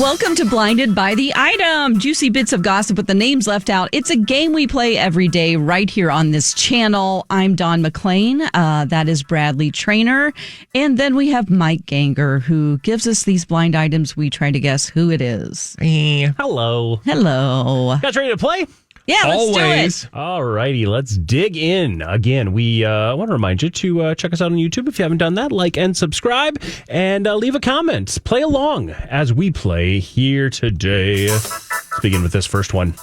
Welcome to Blinded by the Item. Juicy bits of gossip with the names left out. It's a game we play every day right here on this channel. I'm Dawn McClain. That is Bradley Traynor. And then we have Mike Ganger, who gives us these blind items. We try to guess who it is. Hello. Hello. Guys ready to play? Yeah, let's do it. All righty, let's dig in. Again, we want to remind you to check us out on YouTube if you haven't done that. Like and subscribe, and leave a comment. Play along as we play here today. Let's begin with this first one.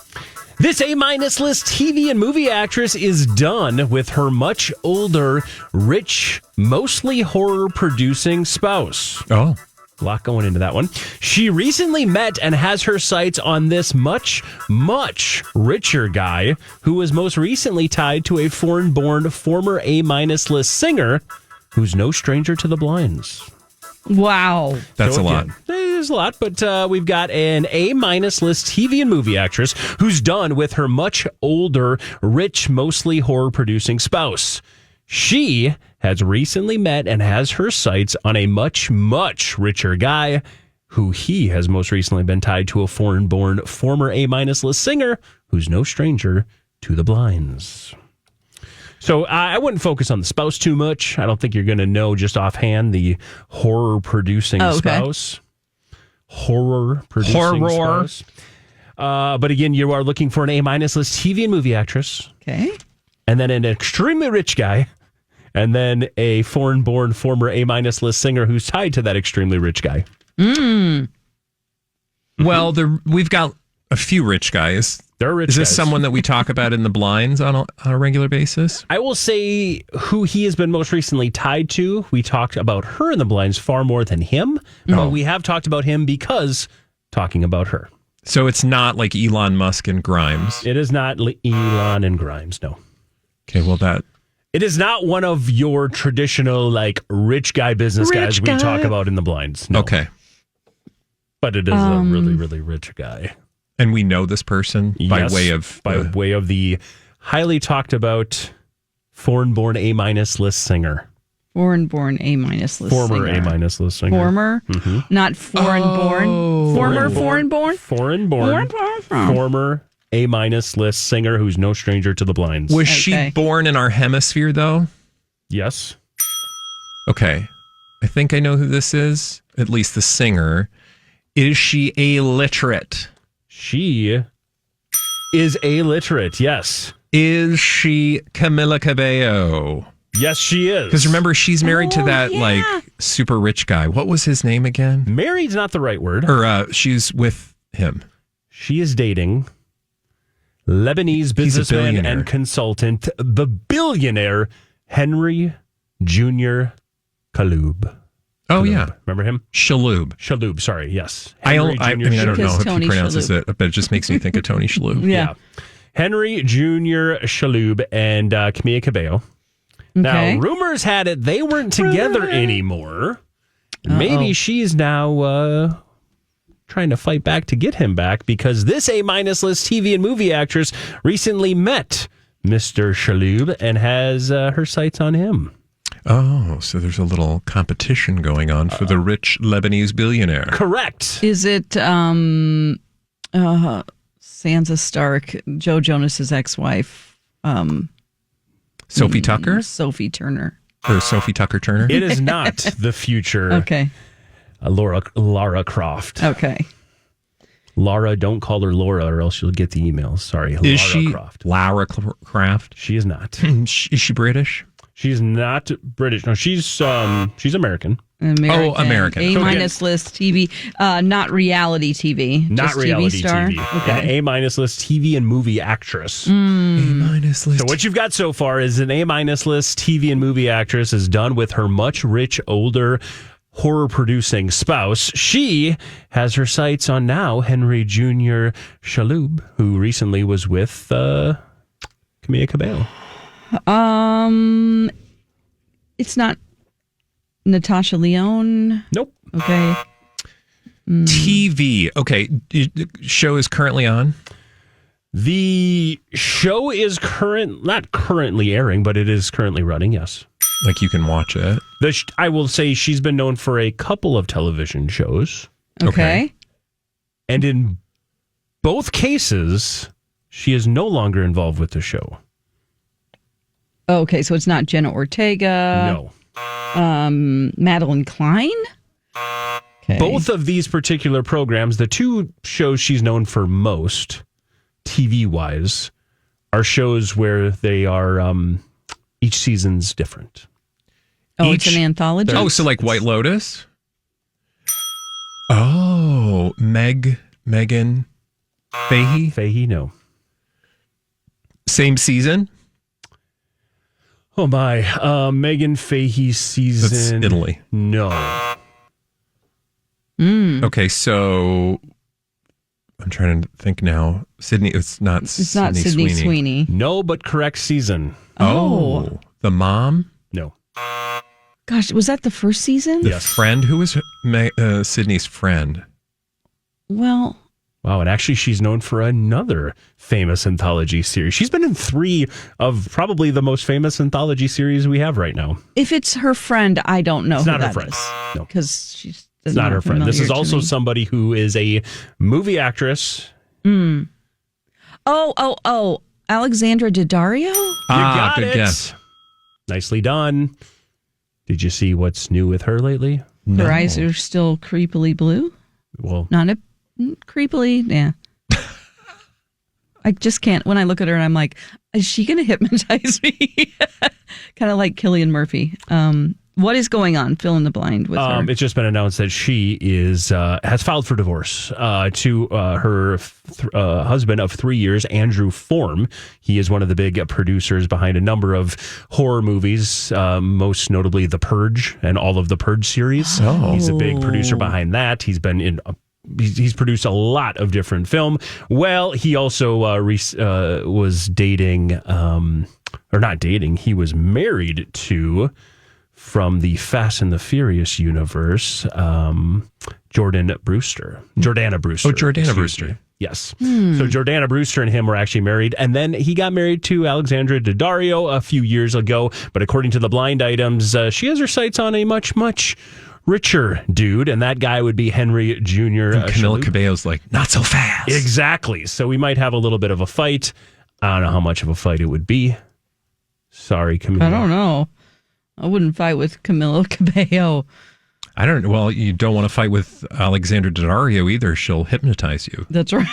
This A-list TV and movie actress is done with her much older, rich, mostly horror-producing spouse. Oh. A lot going into that one. She recently met and has her sights on this much, much richer guy who was most recently tied to a foreign-born former A-list singer who's no stranger to the blinds. Wow. That's a lot. There's a lot, but we've got an A-list TV and movie actress who's done with her much older, rich, mostly horror-producing spouse. She has recently met and has her sights on a much, much richer guy who he has most recently been tied to a foreign-born former A-list singer who's no stranger to the blinds. So I wouldn't focus on the spouse too much. I don't think you're going to know just offhand the horror-producing spouse. Horror-producing spouse. But again, you are looking for an A-list TV and movie actress. Okay. And then an extremely rich guy. And then a foreign-born former A-list singer who's tied to that extremely rich guy. Well, we've got a few rich guys. They're rich Is this guys. someone that we talk about in the blinds on a regular basis? I will say who he has been most recently tied to. We talked about her in the blinds far more than him. But we have talked about him because talking about her. So it's not like Elon Musk and Grimes. It is not Elon and Grimes, no. Okay, well that... It is not one of your traditional, like, rich guy business guys we talk about in the blinds. No. Okay. But it is a really, really rich guy. And we know this person by Yes, way of... way of the highly talked about foreign-born A-list singer. Foreign-born A-list Former singer. A-list singer. Former? Not foreign-born? Former foreign-born? Foreign-born. Former A-list singer who's no stranger to the blinds. Was she born in our hemisphere, though? Yes. Okay. I think I know who this is, at least the singer. Is she illiterate? She is illiterate, yes. Is she Camila Cabello? Yes, she is. Because remember, she's married to that like super rich guy. What was his name again? Married's not the right word. Or she's with him. She is dating Lebanese businessman and consultant, the billionaire Henry Jr. Kaloub. Oh, Kaloub. yeah. Remember him? Shaloub, sorry, yes. I Henry don't know Because if Tony he pronounces Shalhoub. it, but it just makes me think of Tony Shalhoub. Yeah. Henry Jr. Kaloub and Camila Cabello. Now, rumors had it they weren't together anymore. Maybe she's now trying to fight back to get him back because this A-list TV and movie actress recently met Mr. Kaloub and has her sights on him. Oh, so there's a little competition going on for the rich Lebanese billionaire. Correct. Is it Sansa Stark, Joe Jonas's ex-wife? Sophie Tucker? Sophie Turner. Or Sophie Tucker Turner? It is not the future Okay. Lara Croft. Okay. Lara, don't call her Laura or else you'll get the emails. Sorry, Is Lara she Croft. Lara Croft? She is not. Is she British? She's not British. No, she's American. American. A-list TV, not reality TV. Not just reality TV star. TV. Okay. An A-list TV and movie actress. A-list. So what you've got so far is an A-list TV and movie actress is done with her much rich, older, horror-producing spouse. She has her sights on now Henry Jr. Kaloub, who recently was with Camila Cabello. It's not Natasha Lyonne. Nope. Okay. TV. Okay. The show is currently on. The show is not currently airing, but it is currently running, yes. Like you can watch it. I will say she's been known for a couple of television shows. Okay. And in both cases, she is no longer involved with the show. Okay, so it's not Jenna Ortega. No. Madeline Klein? Okay. Both of these particular programs, the two shows she's known for most, TV-wise, are shows where they are, each season's different. Oh, it's an anthology? Oh, so like White Lotus? Oh, Megan Fahey? Fahey, no. Same season? Oh, my. Megan Fahey season. That's Italy. No. Okay, so I'm trying to think now. Sydney, it's not Sydney Sweeney. No, but correct season. Oh, the mom? No. Gosh, was that the first season? The friend? Who was Sydney's friend? Well... Wow, and actually she's known for another famous anthology series. She's been in 3 of probably the most famous anthology series we have right now. If it's her friend, I don't know It's who not her that friend. is. No. Because she's It's not her friend. This is also somebody who is a movie actress. Oh. Alexandra Daddario? You got good it. guess. Nicely done. Did you see what's new with her lately? No. Her eyes are still creepily blue? Well, Not creepily, yeah. I just can't. When I look at her and I'm like, is she going to hypnotize me? Kind of like Cillian Murphy. What is going on? Fill in the blind with her. it's just been announced that she has filed for divorce to her husband of 3 years, Andrew Form. He is one of the big producers behind a number of horror movies, most notably The Purge and all of the Purge series. Oh. He's a big producer behind that. He's been in he's produced a lot of different film. Well, he also was dating, or not dating, he was married to, from the Fast and the Furious universe, Jordana Brewster. Oh, Jordana Brewster. Yes. So Jordana Brewster and him were actually married. And then he got married to Alexandra Daddario a few years ago. But according to the blind items, she has her sights on a much, much richer dude. And that guy would be Henry Jr. And Camila Cabello's like, not so fast. Exactly. So we might have a little bit of a fight. I don't know how much of a fight it would be. Sorry, Camila. I don't know. I wouldn't fight with Camila Cabello. I don't know. Well, you don't want to fight with Alexandra Daddario either. She'll hypnotize you. That's right.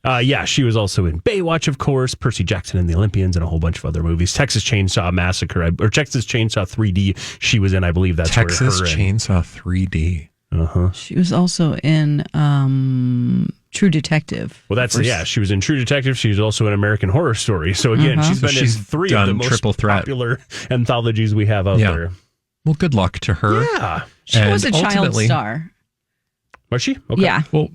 Yeah, she was also in Baywatch, of course, Percy Jackson and the Olympians, and a whole bunch of other movies. Texas Chainsaw Massacre, or Texas Chainsaw 3D, she was in, I believe that's Texas where her Chainsaw 3D. Uh-huh. She was also in True Detective. Well, she was in True Detective. She was also in American Horror Story. So again, she's been in 3 of the most triple threat popular anthologies we have out there. Well, good luck to her. Yeah. She was a child star. Was she? Okay. Yeah. Well,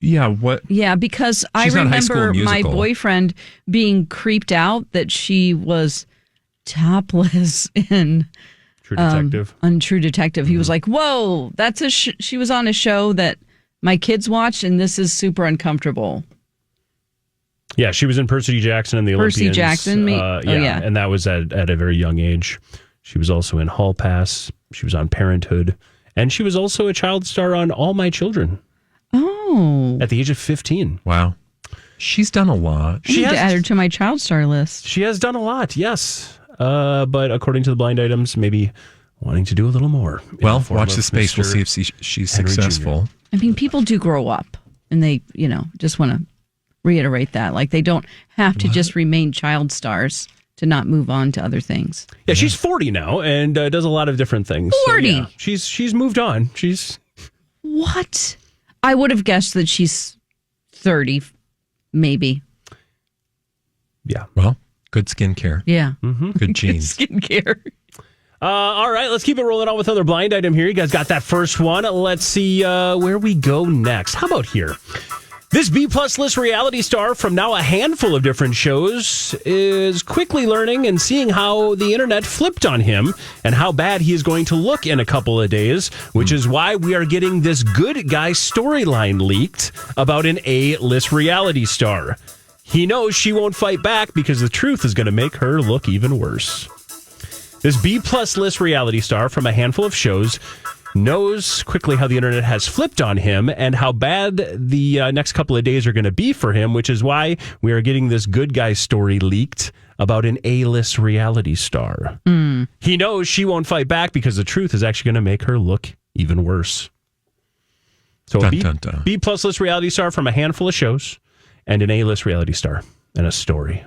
yeah, what? Yeah, because I not High School remember my Musical. boyfriend being creeped out that she was topless in True Detective. on True Detective. He was like, "Whoa, that's she was on a show that my kids watched, and this is super uncomfortable." Yeah, she was in Percy Jackson and the Olympians. Percy Jackson, yeah, and that was at a very young age. She was also in Hall Pass. She was on Parenthood, and she was also a child star on All My Children. Oh, At the age of 15. Wow. She's done a lot. I need to add her to my child star list. She has done a lot, yes. But according to the blind items, maybe wanting to do a little more. Well, watch the space. We'll see if she's Henry successful. Jr. I mean, people do grow up, and they, just want to reiterate that. Like, they don't have to just remain child stars to not move on to other things. Yeah, she's 40 now and does a lot of different things. 40? So, yeah, she's moved on. What? I would have guessed that she's 30, maybe. Yeah. Well, good skincare. Yeah. Good genes. Skincare. All right, let's keep it rolling on with another blind item here. You guys got that first one. Let's see where we go next. How about here? This B-plus list reality star from now a handful of different shows is quickly learning and seeing how the internet flipped on him and how bad he is going to look in a couple of days, which is why we are getting this good guy storyline leaked about an A-list reality star. He knows she won't fight back because the truth is going to make her look even worse. This B-plus list reality star from a handful of shows knows quickly how the internet has flipped on him and how bad the next couple of days are going to be for him, which is why we are getting this good guy story leaked about an A-list reality star. He knows she won't fight back because the truth is actually going to make her look even worse. So a B-plus list reality star from a handful of shows and an A-list reality star and a story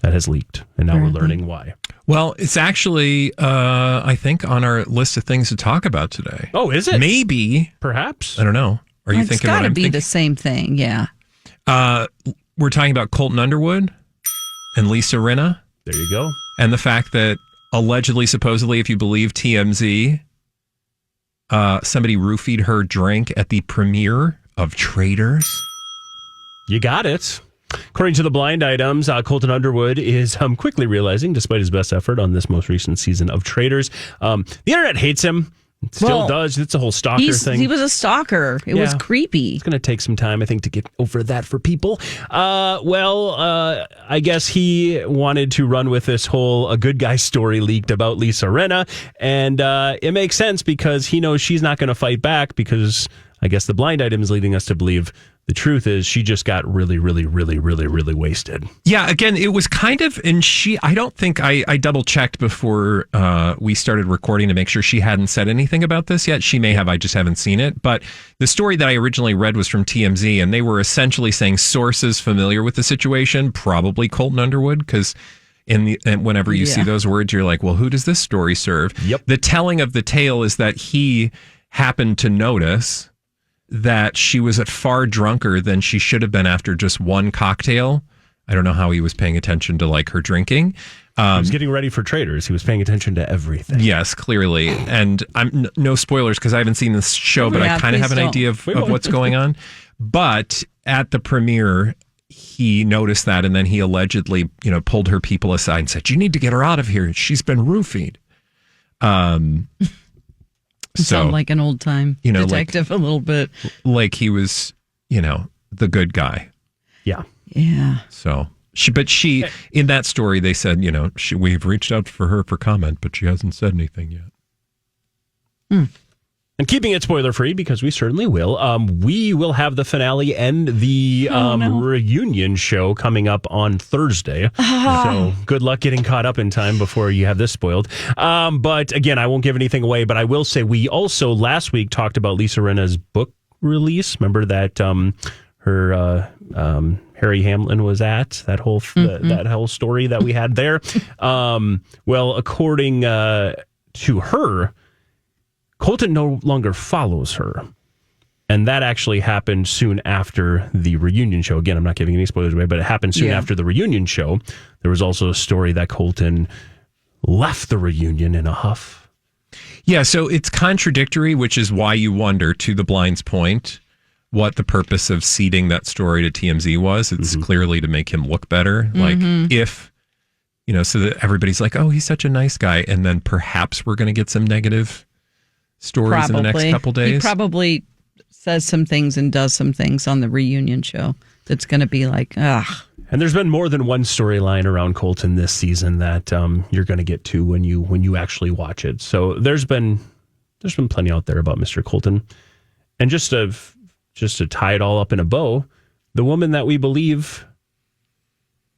that has leaked. And now we're learning why. Well, it's actually, I think, on our list of things to talk about today. Oh, is it? Maybe. Perhaps. I don't know. Are you thinking what I'm thinking? It's got to be the same thing, yeah. We're talking about Colton Underwood and Lisa Rinna. There you go. And the fact that allegedly, supposedly, if you believe TMZ, somebody roofied her drink at the premiere of Traitors. You got it. According to the blind items, Colton Underwood is quickly realizing, despite his best effort on this most recent season of Traitors, the internet hates him. It still does. It's a whole stalker thing. He was a stalker. It was creepy. It's going to take some time, I think, to get over that for people. I guess he wanted to run with this whole a good guy story leaked about Lisa Rinna. And it makes sense because he knows she's not going to fight back because I guess the blind item is leading us to believe the truth is she just got really, really, really, really, really wasted. Yeah, again, it was kind of, and I don't think I double checked before we started recording to make sure she hadn't said anything about this yet. She may have, I just haven't seen it. But the story that I originally read was from TMZ, and they were essentially saying sources familiar with the situation, probably Colton Underwood, because whenever you see those words, you're like, well, who does this story serve? Yep. The telling of the tale is that he happened to notice that she was far drunker than she should have been after just one cocktail. I don't know how he was paying attention to her drinking. He was getting ready for Traitors. He was paying attention to everything. Yes, clearly. And I'm no spoilers because I haven't seen this show, but I kind of have an idea of what's going on. But at the premiere, he noticed that, and then he allegedly, pulled her people aside and said, "You need to get her out of here. She's been roofied." Sound like an old time detective a little bit. Like he was, the good guy. Yeah. Yeah. So she in that story, they said, we've reached out for her for comment, but she hasn't said anything yet. And keeping it spoiler free, because we certainly will, we will have the finale and the reunion show coming up on Thursday. So good luck getting caught up in time before you have this spoiled. But again, I won't give anything away, but I will say we also last week talked about Lisa Rinna's book release. Remember that her Harry Hamlin was at that whole that whole story that we had there. Well, according to her, Colton no longer follows her. And that actually happened soon after the reunion show. Again, I'm not giving any spoilers away, but it happened soon after the reunion show. There was also a story that Colton left the reunion in a huff. Yeah, so it's contradictory, which is why you wonder, to the blind's point, what the purpose of seeding that story to TMZ was. It's clearly to make him look better. Like if, so that everybody's like, oh, he's such a nice guy. And then perhaps we're going to get some negative stories in the next couple days. He probably says some things and does some things on the reunion show that's going to be like, ugh. And there's been more than one storyline around Colton this season that you're going to get to when you actually watch it. So there's been plenty out there about Mr. Colton. And just to tie it all up in a bow, the woman that we believe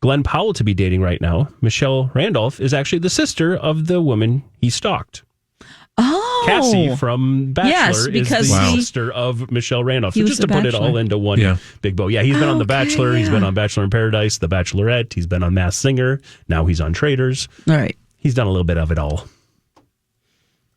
Glenn Powell to be dating right now, Michelle Randolph, is actually the sister of the woman he stalked. Oh, Cassie from Bachelor is the sister of Michelle Randolph. So just to put it all into one big bow. Yeah, he's been on The Bachelor. He's been on Bachelor in Paradise, The Bachelorette. He's been on Masked Singer. Now he's on Traitors. All right. He's done a little bit of it all.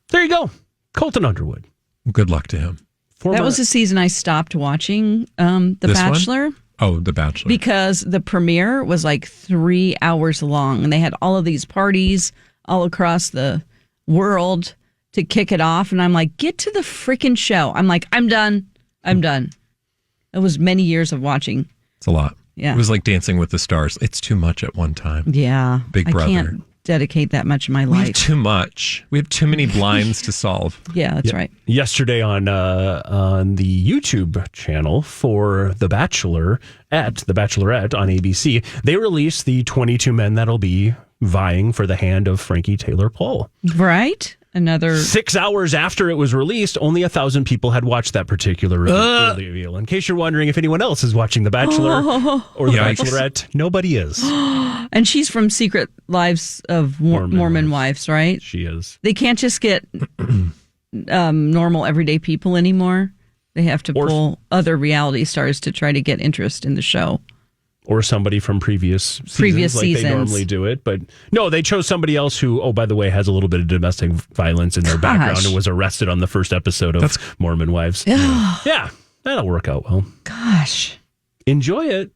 There you go. Colton Underwood. Good luck to him. That was the season I stopped watching The Bachelor. One? Oh, The Bachelor. Because the premiere was like 3 hours long, and they had all of these parties all across the world to kick it off. And I'm like, get to the freaking show. I'm like, I'm done. It was many years of watching. It's a lot. Yeah. It was like Dancing with the Stars. It's too much at one time. Yeah. Big Brother. I can't dedicate that much of my life. We have too much. We have too many blinds to solve. Yeah, that's right. Yesterday on the YouTube channel for The Bachelorette on ABC, they released the 22 men that'll be vying for the hand of Frankie Taylor Paul. Right? Another 6 hours after it was released, only 1,000 people had watched that particular reveal. In case you're wondering if anyone else is watching The Bachelor or The Bachelorette, nobody is. And she's from Secret Lives of Mormon Wives, right? She is. They can't just get normal everyday people anymore. They have to pull other reality stars to try to get interest in the show. Or somebody from previous seasons. They normally do it. But no, they chose somebody else who, oh, by the way, has a little bit of domestic violence in their background and was arrested on the first episode of Mormon Wives. Yeah, that'll work out well. Gosh. Enjoy it.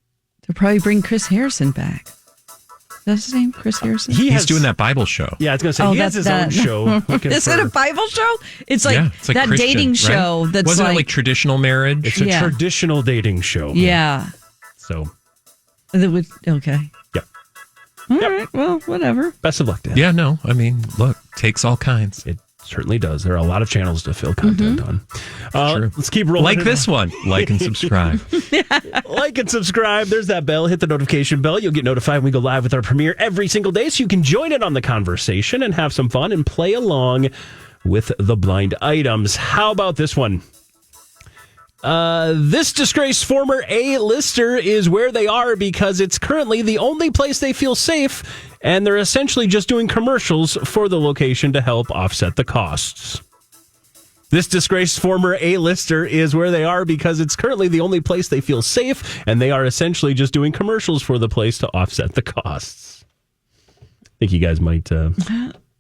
They'll probably bring Chris Harrison back. That's his name, Chris Harrison? He's doing that Bible show. Yeah, I was going to say, he has his own show. Is it a Bible show? It's like, that Christian, dating show that's Wasn't it like traditional marriage? It's a traditional dating show. Yeah. So. Okay. Yep. All right. Well, whatever. Best of luck to him. Yeah, no. I mean, look, takes all kinds. It certainly does. There are a lot of channels to fill content on. Let's keep rolling. Like this one. Like and subscribe. Like and subscribe. There's that bell. Hit the notification bell. You'll get notified when we go live with our premiere every single day, so you can join in on the conversation and have some fun and play along with the blind items. How about this one? This disgraced former A-lister is where they are because it's currently the only place they feel safe, and they're essentially just doing commercials for the location to help offset the costs. This disgraced former A-lister is where they are because it's currently the only place they feel safe, and they are essentially just doing commercials for the place to offset the costs. I think you guys might...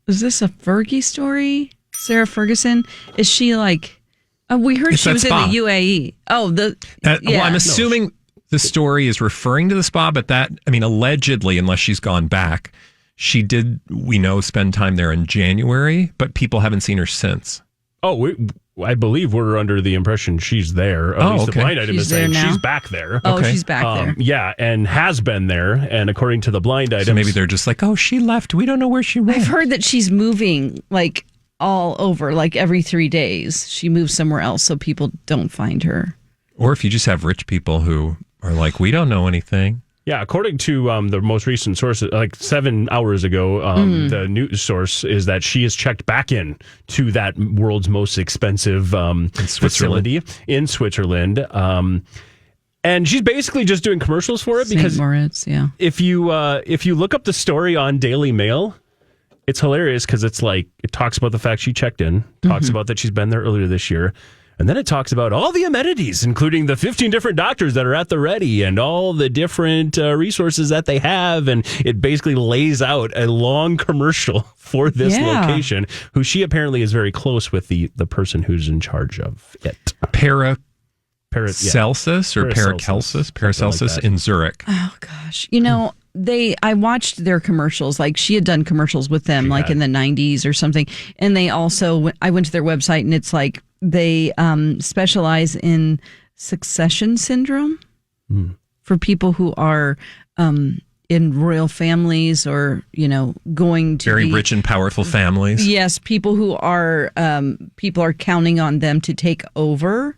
Is this a Fergie story? Sarah Ferguson? Is she like... we heard she was in the UAE. Oh, well, I'm assuming the story is referring to the spa, but allegedly, unless she's gone back, she did, we know, spend time there in January, but people haven't seen her since. Oh, I believe we're under the impression she's there. At least the blind item is saying she's back there. Oh, she's back there. Yeah, and has been there. And according to the blind item, so maybe they're just like, oh, she left. We don't know where she went. I've heard that she's moving like all over, like every 3 days. She moves somewhere else so people don't find her. Or if you just have rich people who are like, we don't know anything. Yeah, according to the most recent sources, like 7 hours ago, the news source is that she has checked back in to that world's most expensive facility in Switzerland. And she's basically just doing commercials for it because Moritz, if you look up the story on Daily Mail, it's hilarious because it's like it talks about the fact she checked in, talks about that she's been there earlier this year, and then it talks about all the amenities, including the 15 different doctors that are at the ready and all the different resources that they have, and it basically lays out a long commercial for this location, who she apparently is very close with the person who's in charge of it. Paracelsus in Zurich. Oh gosh, I watched their commercials. Like she had done commercials with them, in the 90s or something. And they also, I went to their website, and it's like they specialize in succession syndrome for people who are in royal families or going to very rich and powerful families. Yes, people who are counting on them to take over.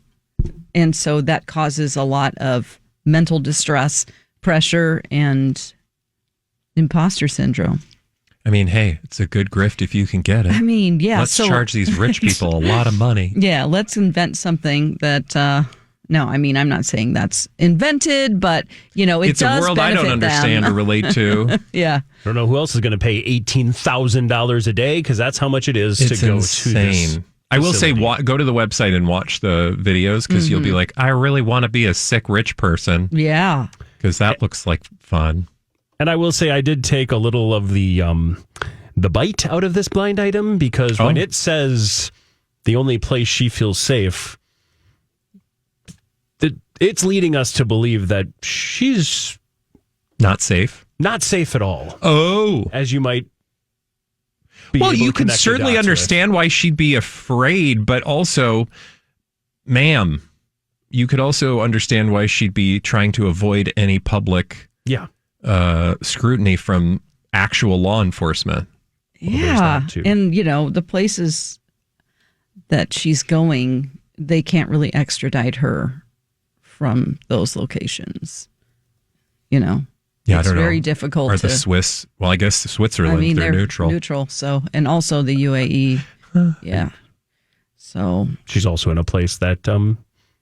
And so that causes a lot of mental distress, pressure, and imposter syndrome. I mean, hey, it's a good grift if you can get it. I mean, yeah. Let's charge these rich people a lot of money. Yeah, let's invent something that, no, I mean, I'm not saying that's invented, but, it's does a world I don't understand or relate to. Yeah. I don't know who else is going to pay $18,000 a day because that's how much it is to go to this. I will say, go to the website and watch the videos because you'll be like, I really want to be a sick rich person. Yeah. Because that looks like fun. And I will say I did take a little of the bite out of this blind item because when it says the only place she feels safe, it's leading us to believe that she's not safe. Not safe at all. Oh. As you might you could certainly understand why she'd be afraid, but also, ma'am, you could also understand why she'd be trying to avoid any public scrutiny from actual law enforcement. Yeah. And, the places that she's going, they can't really extradite her from those locations, Yeah, it's very difficult. Are the Swiss? Well, I guess Switzerland. They're neutral. Neutral. So, and also the UAE. Yeah. So she's also in a place that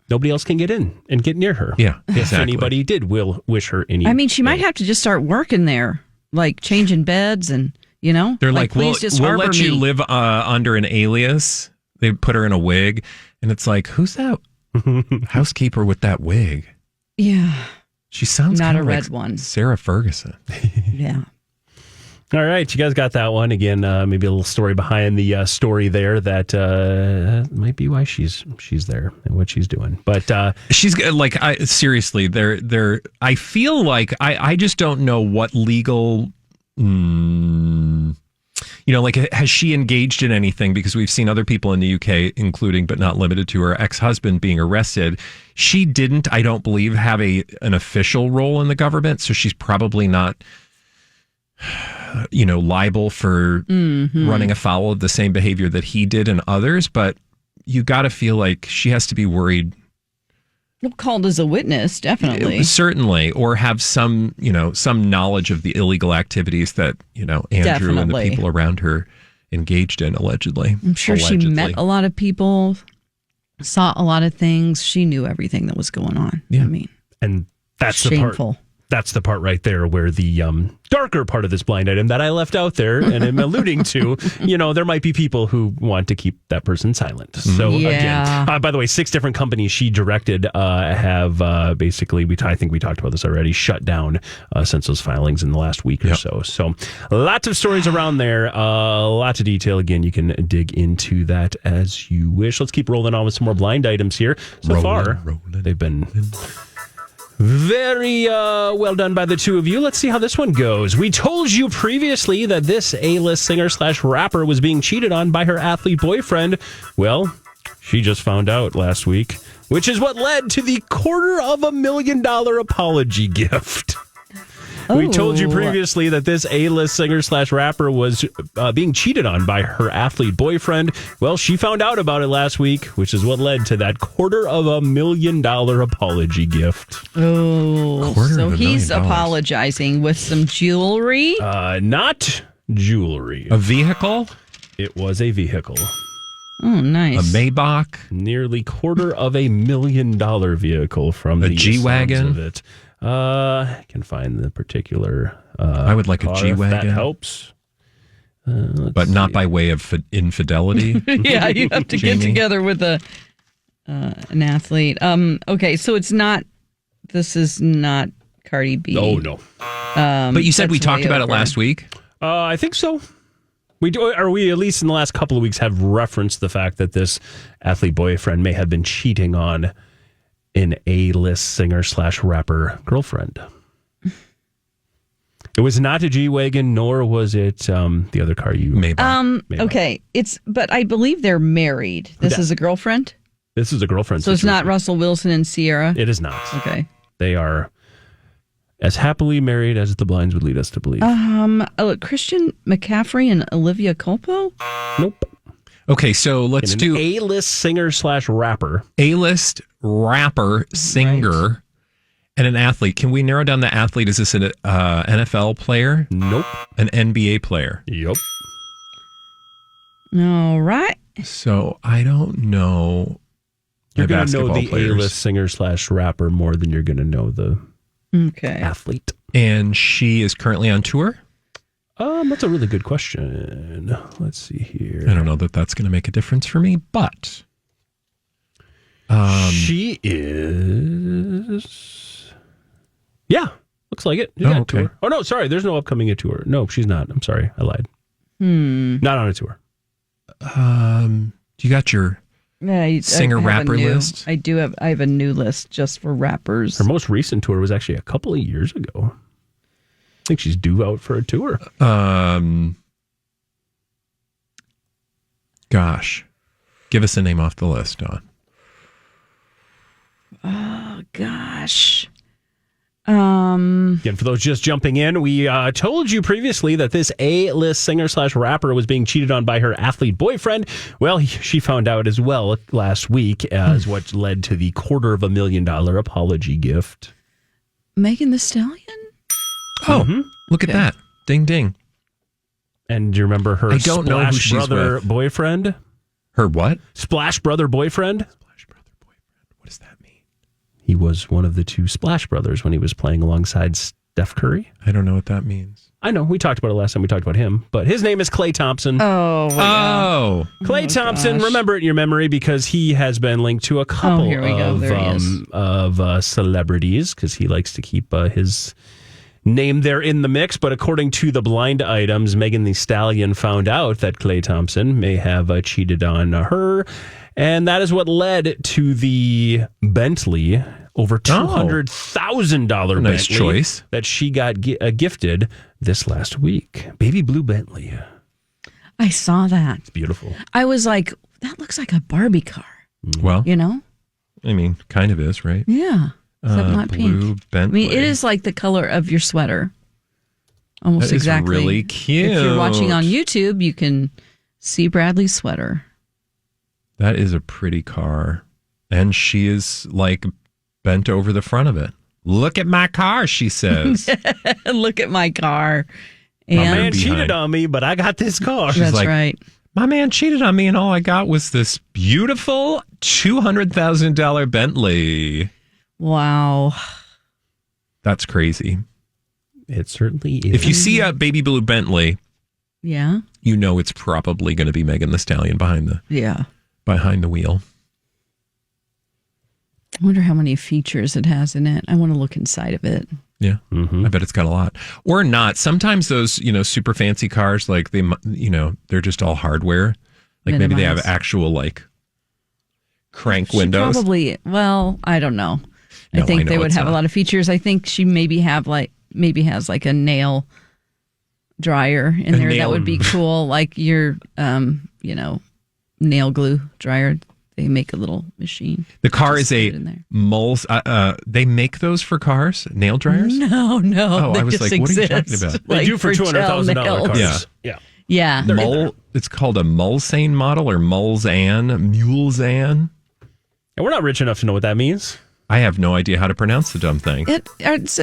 nobody else can get in and get near her. Yeah, If exactly. anybody did wish her any. I mean, she might have to just start working there, like changing beds and, They're like, please just we'll harbor let you me. live under an alias. They put her in a wig, and it's like, who's that housekeeper with that wig? Yeah. She sounds Not kind a of red like one. Sarah Ferguson. Yeah. All right, you guys got that one. Again, maybe a little story behind the story there that might be why she's there and what she's doing. But She's like, seriously, I feel like I just don't know what legal, like, has she engaged in anything? Because we've seen other people in the UK, including but not limited to her ex-husband, being arrested. She didn't, I don't believe, have an official role in the government, so she's probably not, liable for running afoul of the same behavior that he did and others. But you got to feel like she has to be worried. Well, called as a witness, definitely. Certainly, or have some knowledge of the illegal activities that, Andrew Definitely. and the people around her engaged in, allegedly. I'm sure she met a lot of people, saw a lot of things. She knew everything that was going on. Yeah. I mean, and that's shameful. the part. That's the part right there where the darker part of this blind item that I left out there and am alluding to, there might be people who want to keep that person silent. So Yeah. again, by the way, 6 different companies she directed have basically, I think we talked about this already, shut down since those filings in the last week or so. So lots of stories around there, lots of detail. Again, you can dig into that as you wish. Let's keep rolling on with some more blind items here. So far, they've been very well done by the two of you. Let's see how this one goes. We told you previously that this A-list singer/rapper was being cheated on by her athlete boyfriend. Well, she just found out last week, which is what led to the $250,000 apology gift. We told you previously that this A-list singer/rapper was being cheated on by her athlete boyfriend. Well, she found out about it last week, which is what led to that $250,000 apology gift. Oh, so he's apologizing with some jewelry? Not jewelry. A vehicle? It was a vehicle. Oh, nice. A Maybach? Nearly $250,000 vehicle from the G-Wagon? sounds of it. I can find the particular. I would like a car, G-Wagon. if that helps. But not by way of infidelity. Yeah, you have to get together with an athlete. Okay, so this is not Cardi B. Oh, no. But you said we talked about it last week? I think so. We do, or we at least in the last couple of weeks have referenced the fact that this athlete boyfriend may have been cheating on an A-list singer/rapper girlfriend. It was not a G-Wagon, nor was it the other car you... Maybach. Okay, but I believe they're married. This is a girlfriend? This is a girlfriend So situation. it's not Russell Wilson and Sierra? It is not. Okay. They are as happily married as the blinds would lead us to believe. Christian McCaffrey and Olivia Culpo? Nope. Okay, so let's do A-list singer/rapper. A-list rapper, singer, and an athlete. Can we narrow down the athlete? Is this an NFL player? Nope. An NBA player? Yep. All right. So I don't know. You're going to know the players. A-list singer/rapper more than you're going to know the athlete. And she is currently on tour? That's a really good question. Let's see here. I don't know that that's going to make a difference for me, but she is. Yeah, looks like it. She's got a tour. Oh no, sorry. There's no upcoming tour. No, she's not. I'm sorry, I lied. Not on a tour. You got your singer rapper list? I do have. I have a new list just for rappers. Her most recent tour was actually a couple of years ago. I think she's due out for a tour. Gosh, give us a name off the list, Dawn. Oh gosh. Again, for those just jumping in, we told you previously that this A-list singer/rapper was being cheated on by her athlete boyfriend. Well, she found out as well last week as what led to the $250,000 apology gift. Megan Thee Stallion? Oh, look at that. Ding, ding. And do you remember her I don't know who Splash she's Brother with. boyfriend? Her what? Splash Brother boyfriend. Splash Brother boyfriend. What does that mean? He was one of the two Splash Brothers when he was playing alongside Steph Curry. I don't know what that means. I know. We talked about it last time we talked about him, but his name is Klay Thompson. Oh. Klay Thompson, gosh. remember it in your memory because he has been linked to a couple here we go. There he is. of celebrities because he likes to keep his name there in the mix. But according to the blind items, Megan Thee Stallion found out that Klay Thompson may have cheated on her. And that is what led to the Bentley, over $200,000 Bentley nice choice that she got gifted this last week. Baby blue Bentley. I saw that. It's beautiful. I was like, that looks like a Barbie car. Well, You know? I mean, kind of is, right? Yeah. Except not blue pink. Bentley. I mean, it is like the color of your sweater. Almost That is exactly. really cute. If you're watching on YouTube, you can see Bradley's sweater. That is a pretty car. And she is like bent over the front of it. Look at my car, she says. Look at my car. My And man behind. cheated on me, but I got this car. that's like, right. My man cheated on me, and all I got was this beautiful $200,000 Bentley. Wow. That's crazy. It certainly is. If you see a baby blue Bentley, Yeah. you know it's probably going to be Megan Thee Stallion behind the wheel. I wonder how many features it has in it. I want to look inside of it. Yeah, I bet it's got a lot, or not. Sometimes those, super fancy cars, like they're just all hardware. Like maybe they have Minimized. actual like crank She windows. probably, well, I don't know. No, I think I know they would it's have a not. lot of features. I think she maybe has like a nail dryer in there. nail- That would be cool. Like your, nail glue dryer. They make a little machine. The car Just is put a it in there. moles. They make those for cars, nail dryers. No. Oh, they I was just like, what are you exist, talking about? they like do for $200,000 nails. cars. Yeah. Yeah. It's called a Mulsanne model or Mulsanne. And we're not rich enough to know what that means. I have no idea how to pronounce the dumb thing.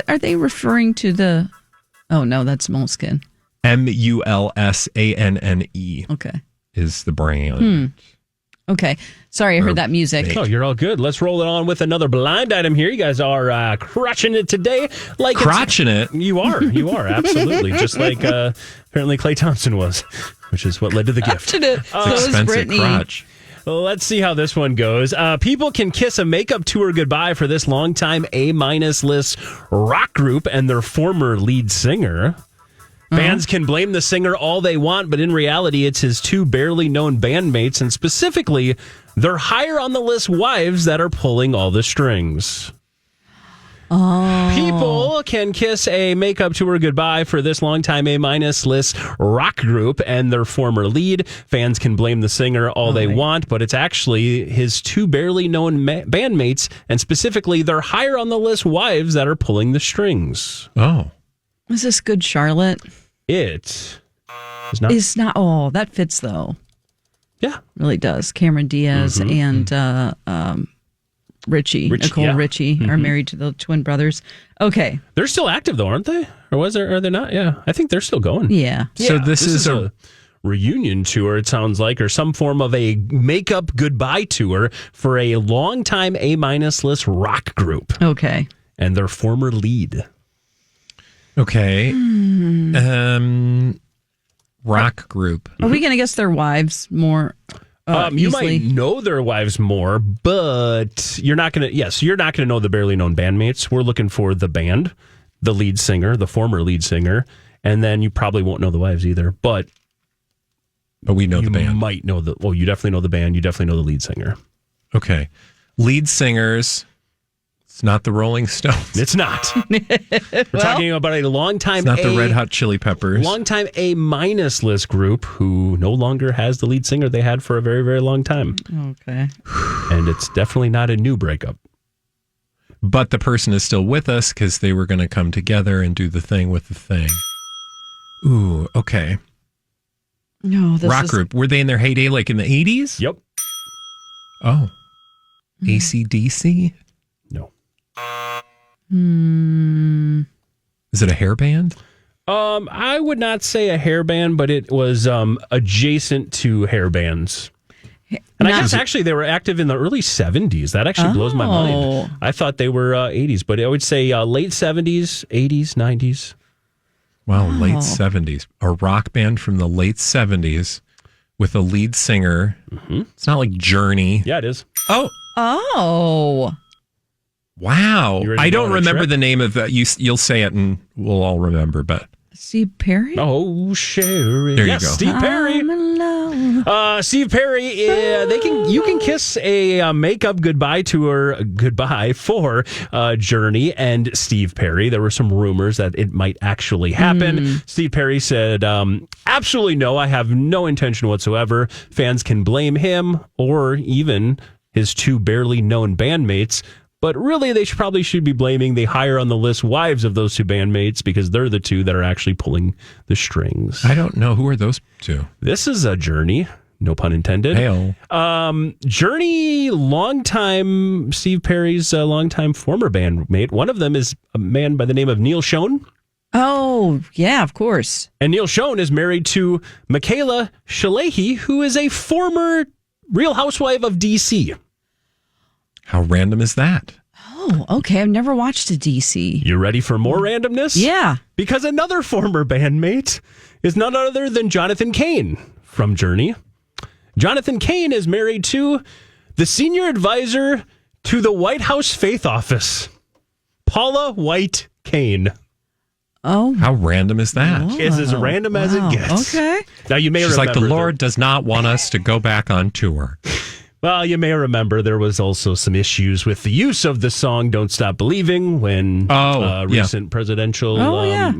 Are they referring to the? Oh no, that's moleskin. Mulsanne Okay. is the brand. Okay. Sorry, I heard that music. Oh, you're all good. Let's roll it on with another blind item here. You guys are crushing it today. Like Crotching it. You are, absolutely. Just like apparently Klay Thompson was, which is what led to the gift. So is Expensive Brittany. crotch. Well, let's see how this one goes. People can kiss a makeup tour goodbye for this longtime A-minus list rock group and their former lead singer. Fans can blame the singer all they want, but in reality, it's his two barely known bandmates, and specifically, their higher on the list wives that are pulling all the strings. People can kiss a makeup tour goodbye for this longtime A-minus list rock group and their former lead. Fans can blame the singer all they want, but it's actually his two barely known bandmates, and specifically, their higher on the list wives that are pulling the strings. Oh. Was this Good Charlotte? It is not. It's not. Oh, that fits though. Yeah. Really does. Cameron Diaz and Nicole Richie are married to the twin brothers. Okay. They're still active though, aren't they? Or are they not? Yeah. I think they're still going. Yeah. So Yeah, this is a reunion tour, it sounds like, or some form of a makeup goodbye tour for a longtime A-minus list rock group Okay. and their former lead. okay. Rock group. Are we going to guess their wives more? You easily? might know their wives more, but you're not going to know the barely known bandmates. We're looking for the band, the lead singer, the former lead singer, and then you probably won't know the wives either, but we know the you band. might know you definitely know the band, you definitely know the lead singer. Okay. Lead singers. It's not the Rolling Stones. It's not. We're talking about a longtime It's not the Red Hot Chili Peppers. longtime A-minus list group who no longer has the lead singer they had for a very, very long time. Okay. And it's definitely not a new breakup. But the person is still with us because they were going to come together and do the thing with the thing. Ooh, okay. No, this Rock is group. Were they in their heyday like in the 80s? Yep. Oh. AC/DC? No. Is it a hair band? I would not say a hair band, but it was adjacent to hair bands. And I guess actually they were active in the early 70s. That actually blows my mind. I thought they were 80s, but I would say late 70s, 80s, 90s. Wow, late 70s. A rock band from the late 70s with a lead singer. Mm-hmm. It's not like Journey. Yeah, it is. Oh. Wow. I don't remember the name of that. You'll say it and we'll all remember, but. Steve Perry? Oh, Sherry. There you go. Steve Perry. Steve Perry, you can kiss a makeup goodbye for Journey and Steve Perry. There were some rumors that it might actually happen. Steve Perry said, absolutely no, I have no intention whatsoever. Fans can blame him or even his two barely known bandmates. But really, they probably should be blaming the higher on the list wives of those two bandmates because they're the two that are actually pulling the strings. I don't know. Who are those two? This is a Journey. No pun intended. Hey-o. Journey, longtime Steve Perry's longtime former bandmate. One of them is a man by the name of Neil Schon. Oh, yeah, of course. And Neil Schon is married to Michaela Shalehi, who is a former Real Housewife of D.C. How random is that? Oh, okay. I've never watched a DC. You ready for more randomness? Yeah. Because another former bandmate is none other than Jonathan Cain from Journey. Jonathan Cain is married to the senior advisor to the White House Faith Office, Paula White Cain. Oh. How random is that? It's as random as it gets. Okay. Now, you may She's remember. like, the Lord does not want us to go back on tour. Well, you may remember there was also some issues with the use of the song Don't Stop Believing when recent presidential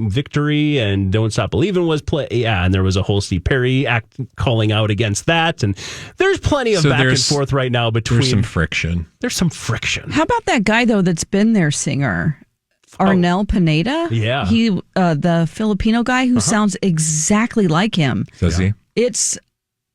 victory and Don't Stop Believing was played. Yeah, and there was a whole Steve Perry act calling out against that. And there's plenty of back and forth right now between. There's some friction. There's some friction. How about that guy, though, that's been their singer? Arnel Pineda? Yeah. He, the Filipino guy who sounds exactly like him. Does he? It's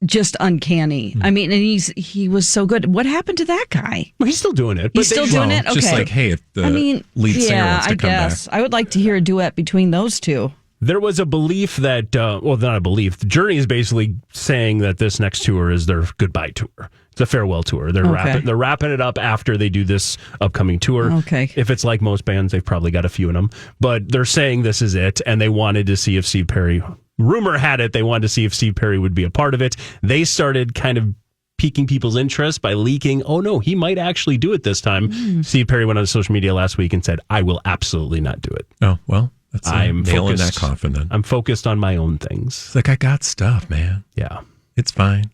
just uncanny. I mean, and he was so good. What happened to that guy? Well, he's still doing it. He's still doing it? Okay. Just like, hey, if the lead singer wants to come back. I would like to hear a duet between those two. There was a belief that, not a belief. The Journey is basically saying that this next tour is their goodbye tour. It's a farewell tour. They're wrapping it up after they do this upcoming tour. Okay. If it's like most bands, they've probably got a few in them. But they're saying this is it, and they wanted to see if Steve Perry... Rumor had it they wanted to see if Steve Perry would be a part of it. They started kind of piquing people's interest by leaking, oh no, he might actually do it this time. Steve Perry went on social media last week and said, I will absolutely not do it. Oh, well, that's I'm nail in that coffin then. I'm focused on my own things. It's like, I got stuff, man. Yeah. It's fine.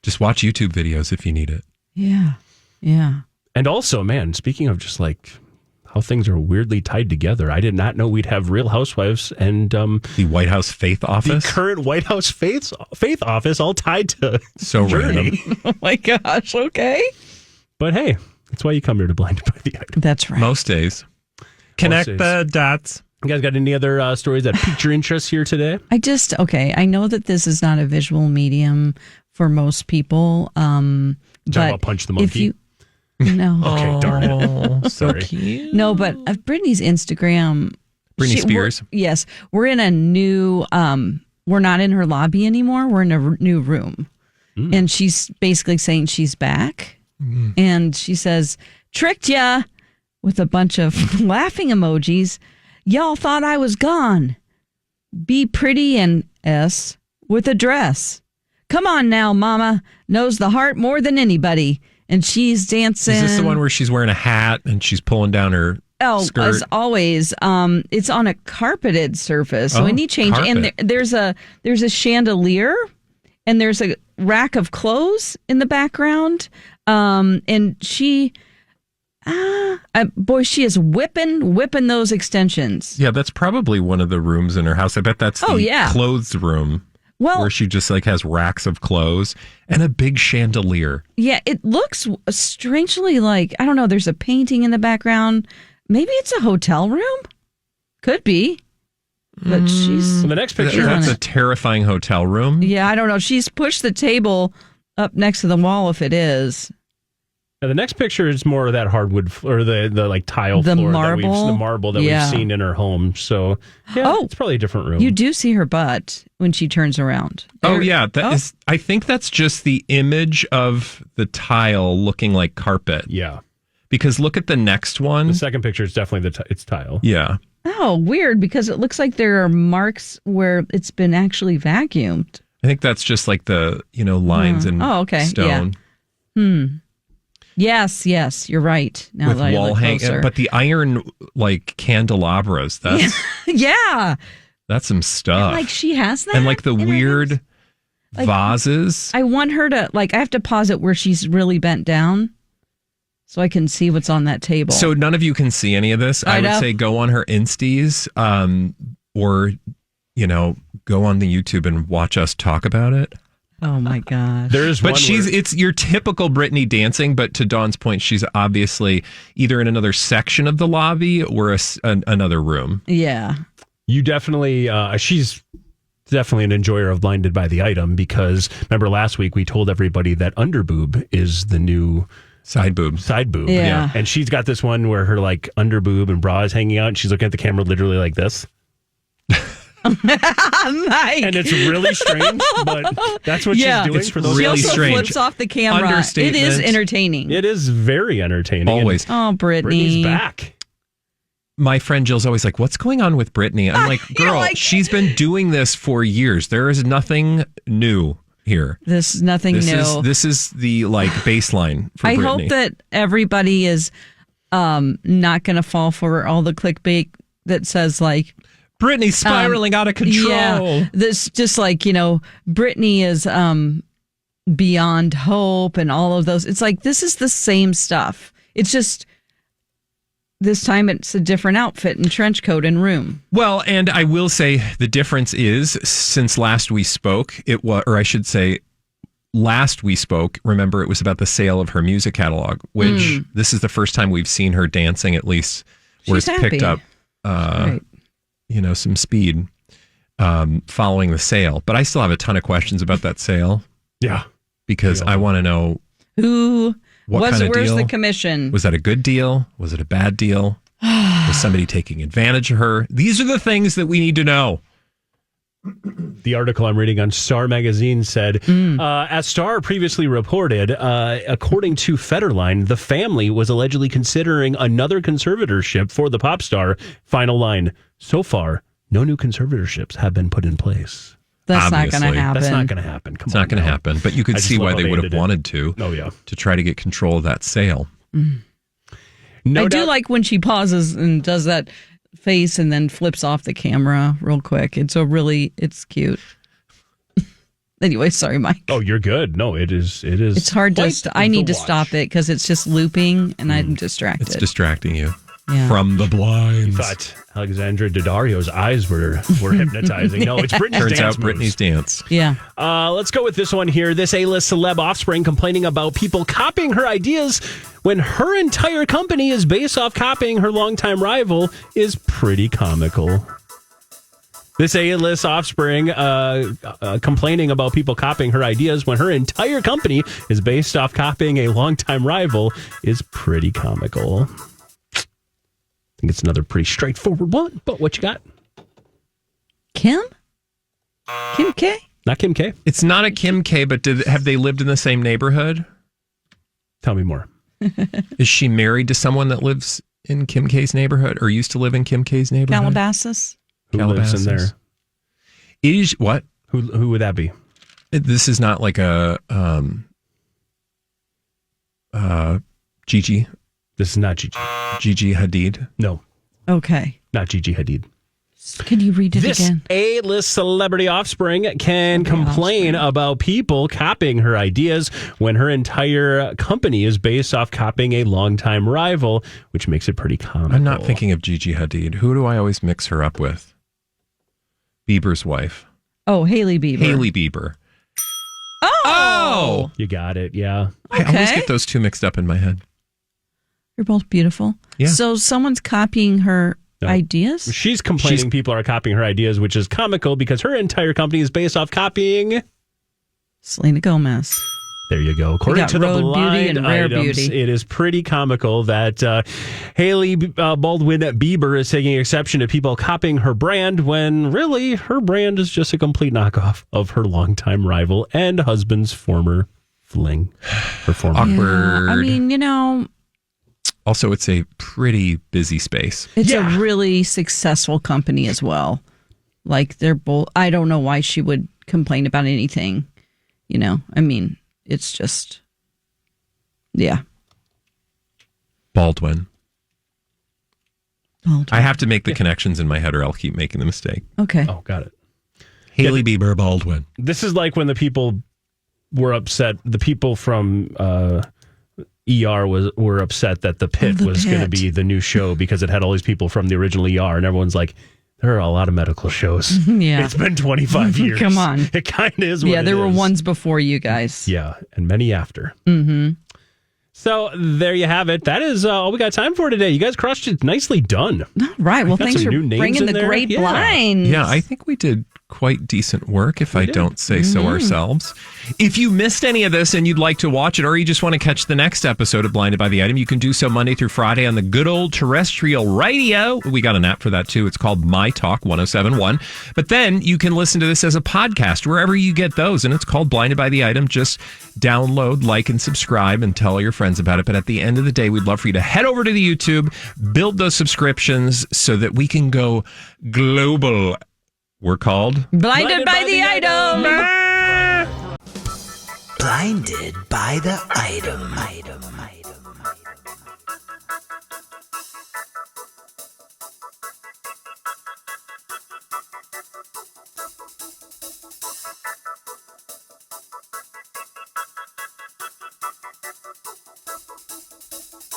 Just watch YouTube videos if you need it. Yeah. Yeah. And also, man, speaking of just like how things are weirdly tied together, I did not know we'd have Real Housewives and the White House Faith Office. The current White House Faith Office all tied to so Journey. Random. Oh my gosh. Okay. But hey, that's why you come here to Blinded by the Item. That's right. Most days. Connect the dots. You guys got any other stories that piqued your interest here today? I know that this is not a visual medium for most people. Talk about Punch the Monkey. No. Okay, darn it. So cute. No, but Britney's Instagram. Britney Spears. Yes. We're in a new, we're not in her lobby anymore. We're in a new room. And she's basically saying she's back. And she says, tricked ya, with a bunch of laughing emojis. Y'all thought I was gone. Be pretty and S with a dress. Come on now, mama. Knows the heart more than anybody. And she's dancing. Is this the one where she's wearing a hat and she's pulling down her skirt? As always, it's on a carpeted surface. So any change. Carpet. And there's a chandelier and there's a rack of clothes in the background. And she... she is whipping those extensions. Yeah, that's probably one of the rooms in her house. I bet that's the clothes room. Well, where she just like has racks of clothes and a big chandelier. Yeah, it looks strangely like, I don't know, there's a painting in the background. Maybe it's a hotel room? Could be. But she's... The next picture... That's a terrifying hotel room. Yeah, I don't know. She's pushed the table up next to the wall if it is. Now, the next picture is more of that hardwood or the like tile The floor marble? the marble that we've seen in her home. So it's probably a different room. You do see her butt when she turns around. Is. I think that's just the image of the tile looking like carpet. Yeah, because look at the next one. The second picture is definitely it's tile. Yeah. Oh, weird, because it looks like there are marks where it's been actually vacuumed. I think that's just like the lines in stone. Yeah. Yes, you're right. Now With that I wall look hang, closer. but the iron like candelabras. That's yeah. that's some stuff. And, like she has that, and like the in her weird house? Like, vases. I want her to I have to pause it where she's really bent down, so I can see what's on that table. So none of you can see any of this. I would say go on her Insties, or go on the YouTube and watch us talk about it. Oh my God. But it's your typical Britney dancing, but to Dawn's point, she's obviously either in another section of the lobby or another room. Yeah. You definitely, she's definitely an enjoyer of Blinded by the Item, because remember last week we told everybody that underboob is the new side boob. Yeah. And she's got this one where her like underboob and bra is hanging out and she's looking at the camera literally like this. Mike. And it's really strange, but that's what she's doing. It's for those really she also strange. flips off the camera. It is entertaining. It is very entertaining. Always. Oh, Britney's back. My friend Jill's always like, "What's going on with Britney?" I'm like, "Girl, she's been doing this for years. There is nothing new here. This is nothing new. This is the like baseline for I Britney." hope that everybody is not going to fall for all the clickbait that says like Britney's spiraling out of control. Yeah, this just like Britney is beyond hope and all of those. It's like this is the same stuff. It's just this time it's a different outfit and trench coat and room. Well, and I will say the difference is since last we spoke, last we spoke, remember it was about the sale of her music catalog, which this is the first time we've seen her dancing, at least where it's picked up, some speed following the sale. But I still have a ton of questions about that sale. Yeah. Because I want to know where's the commission? Was that a good deal? Was it a bad deal? Was somebody taking advantage of her? These are the things that we need to know. The article I'm reading on Star Magazine said, as Star previously reported, according to Federline, the family was allegedly considering another conservatorship for the pop star. Final line, so far, no new conservatorships have been put in place. That's not going to happen. That's not going to happen. It's not going to happen. But you could see why they would have wanted to. Oh, yeah. To try to get control of that sale. I do like when she pauses and does that face and then flips off the camera real quick. It's cute. Anyway, sorry, Mike. Oh, you're good. No, it is. It's hard to. I need to stop it because it's just looping and I'm distracted. It's distracting you from the blinds. You thought Alexandra Daddario's eyes were hypnotizing. No, it's Britney's Turns dance out moves. Britney's dance. Yeah. Let's go with this one here. This A-list celeb offspring complaining about people copying her ideas when her entire company is based off copying her longtime rival is pretty comical. This A-list offspring complaining about people copying her ideas when her entire company is based off copying a longtime rival is pretty comical. I think it's another pretty straightforward one, but what you got? Kim? Kim K? Not Kim K? It's not a Kim K, but have they lived in the same neighborhood? Tell me more. Is she married to someone that lives in Kim K's neighborhood or used to live in Kim K's neighborhood? Calabasas? Who lives in there? Is what? Who would that be? This is not like a Gigi. This is not Gigi. Gigi Hadid. No. Okay. Not Gigi Hadid. Can you read it again? This A-list celebrity offspring can complain about people copying her ideas when her entire company is based off copying a longtime rival, which makes it pretty comical. I'm not thinking of Gigi Hadid. Who do I always mix her up with? Bieber's wife. Oh, Hailey Bieber. Hailey Bieber. Oh! You got it, yeah. I always get those two mixed up in my head. You're both beautiful. Yeah. So someone's copying her ideas? She's complaining people are copying her ideas, which is comical because her entire company is based off copying Selena Gomez. There you go. According to the Road Beauty blind and Rare items, Beauty. it is pretty comical that Hailey Baldwin Bieber is taking exception to people copying her brand when really her brand is just a complete knockoff of her longtime rival and husband's former fling. Her former. Awkward. I mean, Also, it's a pretty busy space. it's a really successful company as well. Like they're both. I don't know why she would complain about anything. I mean, it's just, yeah. Baldwin. I have to make the connections in my head or I'll keep making the mistake. Okay. Oh, got it. Hailey Bieber Baldwin. This is like when the people were upset. The people from ER were upset that The Pit was going to be the new show because it had all these people from the original ER, and everyone's like, there are a lot of medical shows. Yeah. It's been 25 years. Come on. It kind of is what Yeah, there were is. ones before you guys. Yeah, and many after. Mm-hmm. So there you have it. That is all we got time for today. You guys crushed it. Nicely done. All right. Well, got thanks some for new names bringing in the there. great Yeah. blinds. Yeah, I think we did quite decent work, if I don't say so ourselves. If you missed any of this and you'd like to watch it, or you just want to catch the next episode of Blinded by the Item, you can do so Monday through Friday on the good old terrestrial radio. We got an app for that too. It's called MyTalk 1071. But then you can listen to this as a podcast wherever you get those, and it's called Blinded by the Item. Just download, like, and subscribe, and tell your friends about it. But at the end of the day, we'd love for you to head over to the YouTube, build those subscriptions so that we can go global. We're called Blinded by the item. Blinded by the item.